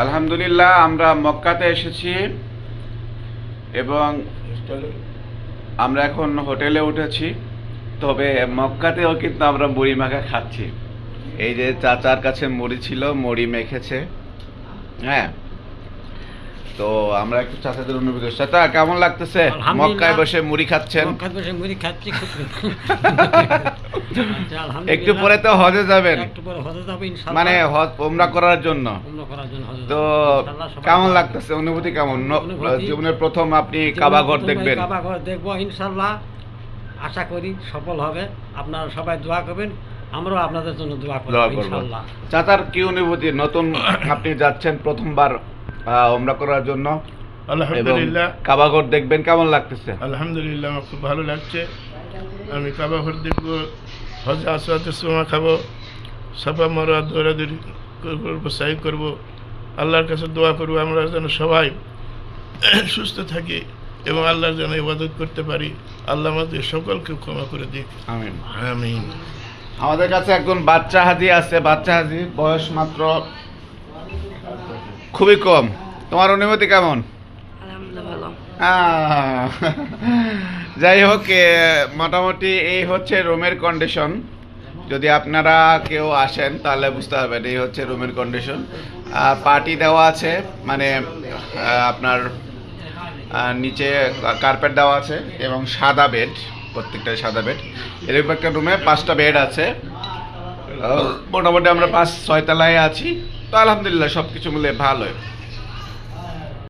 আলহামদুলিল্লাহ, আমরা মক্কাতে এসেছি এবং আমরা এখন হোটেলে উঠেছি। তবে মক্কাতেও কিন্তু আমরা মুড়ি মাখা খাচ্ছি। এই যে চাচার কাছে মুড়ি ছিল, মুড়ি মেখেছে। হ্যাঁ, তো আমরা একটু চাচাদের অনুভূতি। চাচা, কেমন লাগতেছে মক্কায় বসে মুড়ি খাচ্ছেন? মক্কায় বসে মুড়ি খাচ্ছি খুব একটু পরে তো হজে যাবেন, একটু পরে হজে যাব ইনশাআল্লাহ, মানে হজ উমরা করার জন্য। উমরা করার জন্য হজে যাব তো ইনশাআল্লাহ। কেমন লাগতেছে, অনুভূতি কেমন? জীবনের প্রথম আপনি কাবা ঘর দেখবেন। কাবা ঘর দেখবো ইনশাআল্লাহ, আশা করি সফল হবে। আপনারা সবাই দোয়া করবেন, আমরাও আপনাদের জন্য দোয়া করব ইনশাআল্লাহ। চাচার কি অনুভূতি? নতুন আপনি যাচ্ছেন প্রথমবার উমরা করার জন্য, আলহামদুলিল্লাহ। কাবা ঘর দেখবেন, কেমন লাগতেছে? আলহামদুলিল্লাহ, আমার খুব ভালো লাগছে। আমি কাবা ঘর দেখবো, হজ আসওয়াদের সময় খাবো, সাফা মারোয়া দৌড়াদৌড়ি করবো, সাই করবো, আল্লাহর কাছে দোয়া করবো আমরা যেন সবাই সুস্থ থাকি এবং আল্লাহর যেন ইবাদত করতে পারি। আল্লাহ আমাদের সকলকে ক্ষমা করে দিক, আমিন। আমিন। আমাদের কাছে একজন বাচ্চা হাজি আছে। বাচ্চা হাজি, বয়স মাত্র খুবই কম। তোমার অনুভূতি কেমন? যাই হোক, মোটামুটি এই হচ্ছে রুমের কন্ডিশন। যদি আপনারা কেউ আসেন তাহলে বুঝতে পারবেন, এই হচ্ছে রুমের কন্ডিশন। পার্টি দেওয়া আছে, মানে আপনার নিচে কার্পেট দেওয়া আছে এবং সাদা বেড, প্রত্যেকটা সাদা বেড। এরকম একটা রুমে 5টা বেড আছে। মোটামুটি আমরা 5-6 তলায় আছি। তো আলহামদুলিল্লাহ, সব কিছু মিলে ভালোই।